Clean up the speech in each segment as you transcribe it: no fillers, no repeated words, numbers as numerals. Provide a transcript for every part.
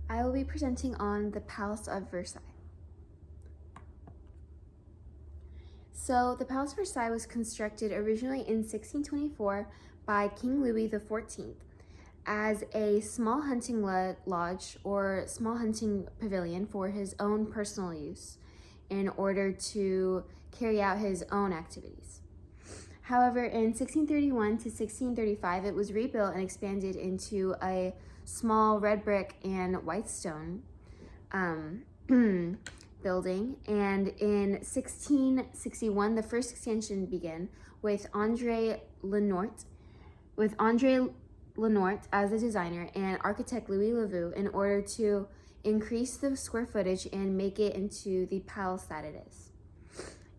I will be presenting on the Palace of Versailles. So the Palace of Versailles was constructed originally in 1624 by King Louis XIV as a small hunting lodge or small hunting pavilion for his own personal use in order to carry out his own activities. However, in 1631 to 1635, it was rebuilt and expanded into a small red brick and white stone building. And in 1661, the first extension began with André Lenoir as the designer and architect Louis Lavaux in order to increase the square footage and make it into the palace that it is.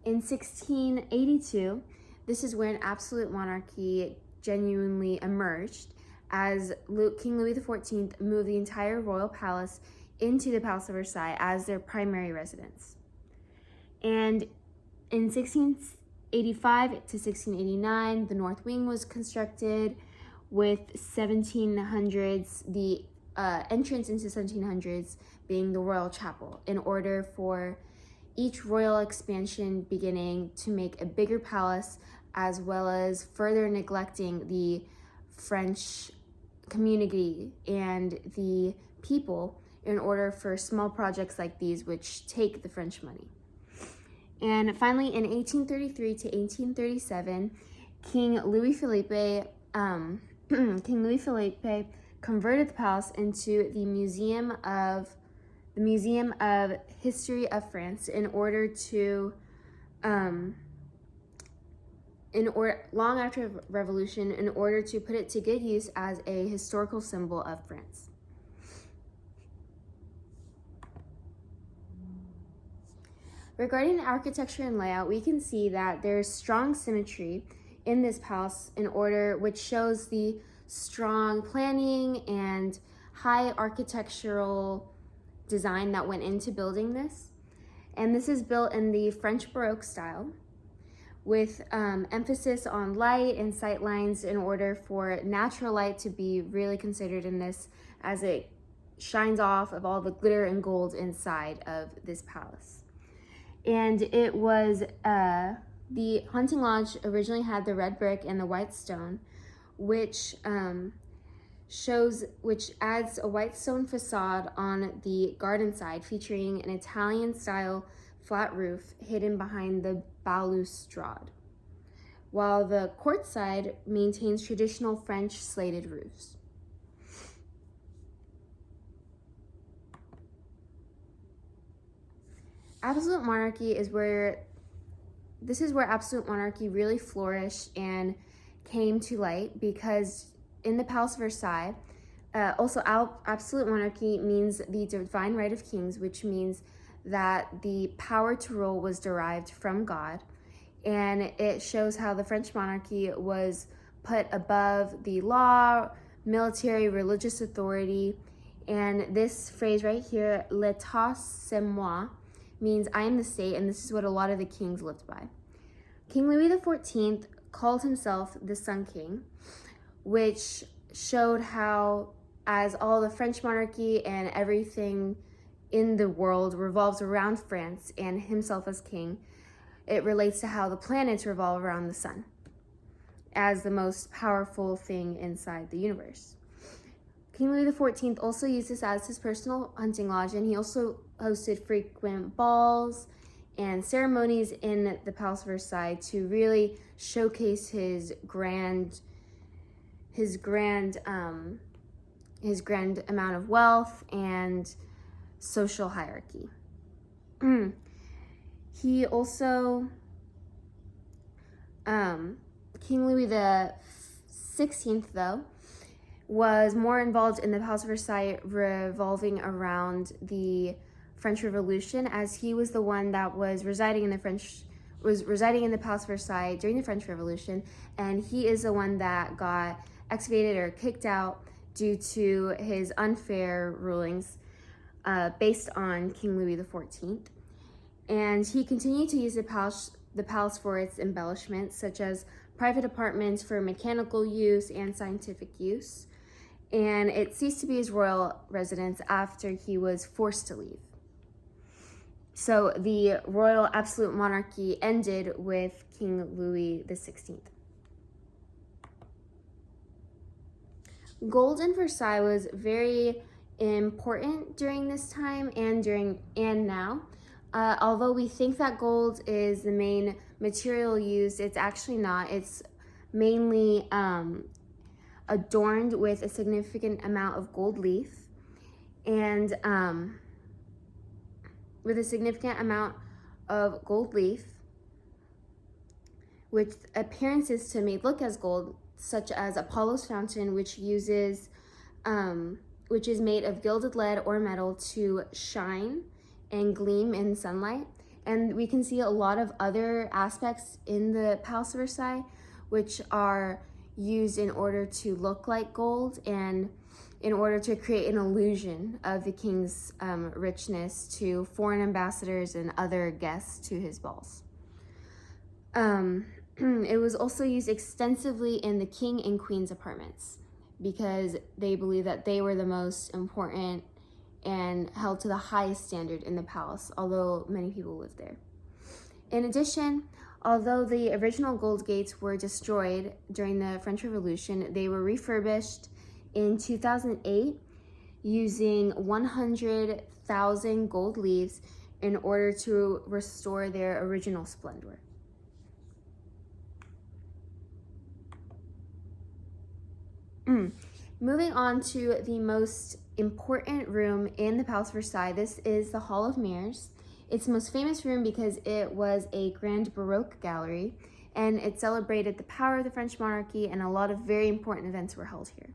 In 1682, this is when absolute monarchy genuinely emerged as King Louis XIV moved the entire royal palace into the Palace of Versailles as their primary residence. And in 1685 to 1689, the North Wing was constructed with 1700s, the entrance into 1700s being the Royal Chapel, in order for each royal expansion beginning to make a bigger palace, as well as further neglecting the French community and the people in order for small projects like these, which take the French money. And finally, in 1833 to 1837, King Louis Philippe converted the palace into the Museum of History of France in order to long after the Revolution, in order to put it to good use as a historical symbol of France. Regarding the architecture and layout, we can see that there's strong symmetry in this palace which shows the strong planning and high architectural design that went into building this. And this is built in the French Baroque style, with emphasis on light and sight lines in order for natural light to be really considered in this, as it shines off of all the glitter and gold inside of this palace. And it was, the hunting lodge originally had the red brick and the white stone, which adds a white stone facade on the garden side, featuring an Italian style flat roof hidden behind the balustrade, while the court side maintains traditional French slated roofs. Absolute monarchy is where absolute monarchy really flourished and came to light, because in the Palace of Versailles, absolute monarchy means the divine right of kings, which means that the power to rule was derived from God, and it shows how the French monarchy was put above the law, military, religious authority. And this phrase right here, l'état c'est moi, means I am the state, and this is what a lot of the kings lived by. King Louis XIV called himself the Sun King, which showed how, as all the French monarchy and everything in the world revolves around France and himself as king, it relates to how the planets revolve around the sun as the most powerful thing inside the universe. King Louis XIV also used this as his personal hunting lodge, and he also hosted frequent balls and ceremonies in the Palace of Versailles to really showcase his grand amount of wealth and social hierarchy. He also, King Louis XVI, though, was more involved in the Palace of Versailles revolving around the French Revolution, as he was the one that was residing in the Palace of Versailles during the French Revolution, and he is the one that got excavated or kicked out due to his unfair rulings based on King Louis XIV. And he continued to use the palace for its embellishments, such as private apartments for mechanical use and scientific use. and it ceased to be his royal residence after he was forced to leave. So the royal absolute monarchy ended with King Louis XVI. Gold in Versailles was very important during this time and now. Although we think that gold is the main material used, it's actually not. It's mainly adorned with a significant amount of gold leaf, and with a significant amount of gold leaf, with appearances to make look as gold, such as Apollo's fountain, which is made of gilded lead or metal to shine and gleam in sunlight. And we can see a lot of other aspects in the Palace of Versailles which are used in order to look like gold and in order to create an illusion of the king's richness to foreign ambassadors and other guests to his balls. It was also used extensively in the king and queen's apartments because they believed that they were the most important and held to the highest standard in the palace, although many people lived there. In addition, although the original gold gates were destroyed during the French Revolution, they were refurbished in 2008 using 100,000 gold leaves in order to restore their original splendor. Moving on to the most important room in the Palace of Versailles, this is the Hall of Mirrors. It's the most famous room because it was a grand Baroque gallery, and it celebrated the power of the French monarchy, and a lot of very important events were held here.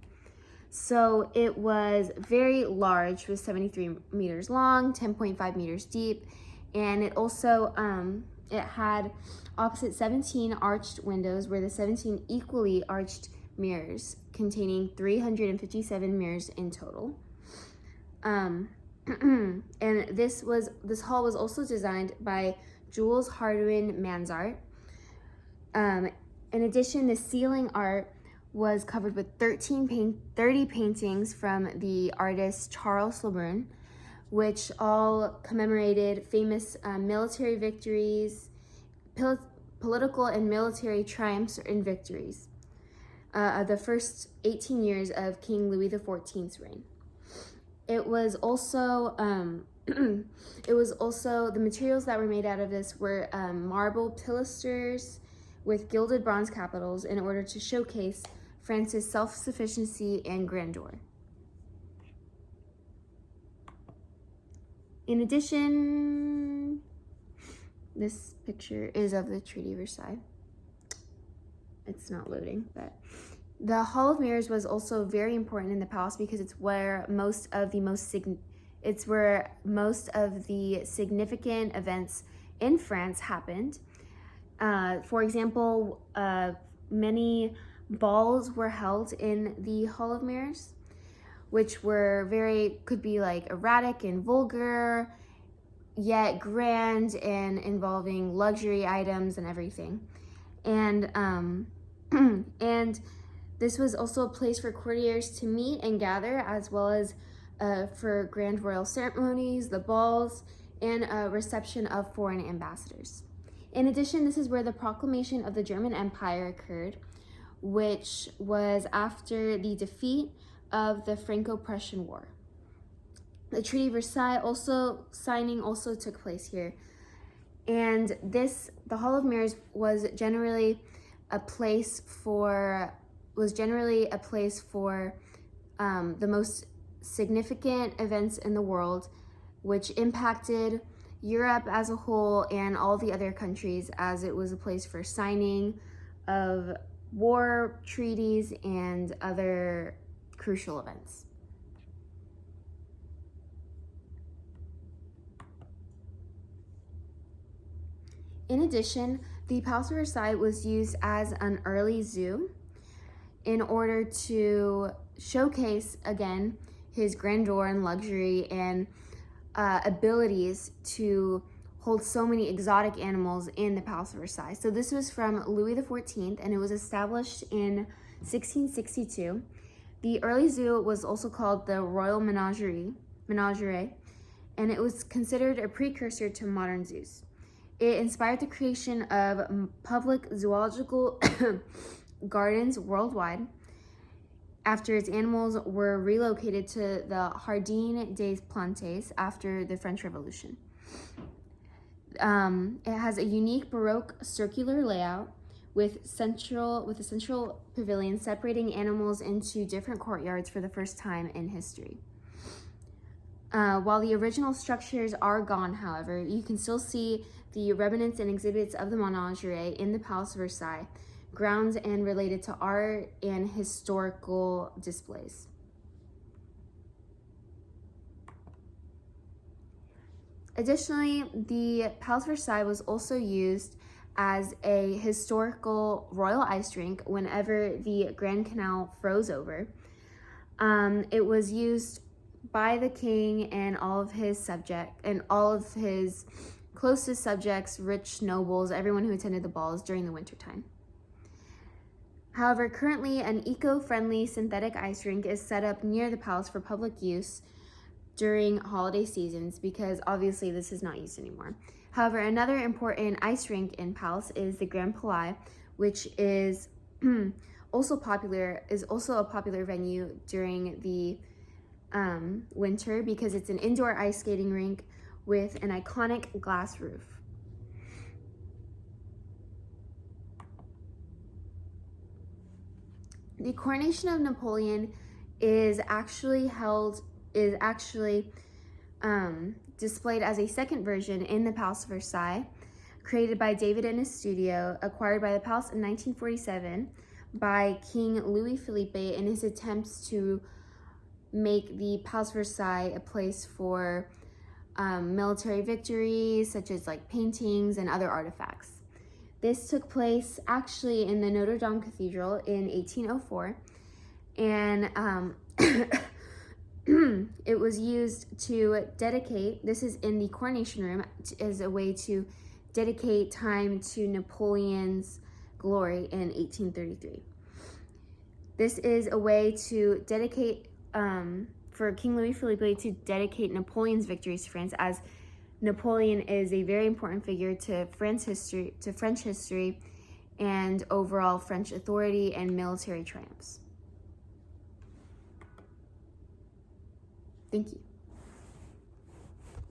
So it was very large. It was 73 meters long, 10.5 meters deep, and it also it had opposite 17 arched windows where the 17 equally arched mirrors containing 357 mirrors in total. And this hall was also designed by Jules Hardouin Mansart. In addition, the ceiling art was covered with 30 paintings from the artist Charles Lebrun, which all commemorated famous military victories, political and military triumphs and victories of the first 18 years of King Louis XIV's reign. It was also the materials that were made out of this were marble pilasters with gilded bronze capitals in order to showcase France's self-sufficiency and grandeur. In addition, this picture is of the Treaty of Versailles. It's not loading, but the Hall of Mirrors was also very important in the palace because it's where most of the significant events in France happened. For example, many balls were held in the Hall of Mirrors, which could be like erratic and vulgar, yet grand and involving luxury items and everything. And and this was also a place for courtiers to meet and gather, as well as for grand royal ceremonies, the balls, and a reception of foreign ambassadors. In addition, this is where the proclamation of the German Empire occurred, which was after the defeat of the Franco-Prussian War. The Treaty of Versailles signing took place here. And the Hall of Mirrors was generally a place for the most significant events in the world, which impacted Europe as a whole and all the other countries, as it was a place for signing of war treaties and other crucial events. In addition, the Palace of Versailles was used as an early zoo in order to showcase, again, his grandeur and luxury and abilities to hold so many exotic animals in the Palace of Versailles. So this was from Louis XIV, and it was established in 1662. The early zoo was also called the Royal Menagerie, and it was considered a precursor to modern zoos. It inspired the creation of public zoological gardens worldwide after its animals were relocated to the Jardin des Plantes after the French Revolution. It has a unique Baroque circular layout with a central pavilion separating animals into different courtyards for the first time in history. While the original structures are gone, however, you can still see the remnants and exhibits of the menagerie in the Palace of Versailles, grounds and related to art and historical displays. Additionally, the Palace of Versailles was also used as a historical royal ice rink whenever the Grand Canal froze over. It was used by the king and all of his closest subjects, rich nobles, everyone who attended the balls during the wintertime. However, currently an eco-friendly synthetic ice rink is set up near the palace for public use during holiday seasons because obviously this is not used anymore. However, another important ice rink in Palace is the Grand Palais, which is also a popular venue during the winter because it's an indoor ice skating rink with an iconic glass roof. The coronation of Napoleon is actually displayed as a second version in the Palace of Versailles, created by David in his studio, acquired by the palace in 1947 by King Louis Philippe in his attempts to make the Palace of Versailles a place for military victories, such as like paintings and other artifacts. This took place actually in the Notre Dame Cathedral in 1804, and it was used to dedicate, this is in the coronation room, as a way to dedicate time to Napoleon's glory in 1833. This is a way to dedicate, for King Louis Philippe to dedicate Napoleon's victories to France, as Napoleon is a very important figure to French history, and overall French authority and military triumphs. Thank you.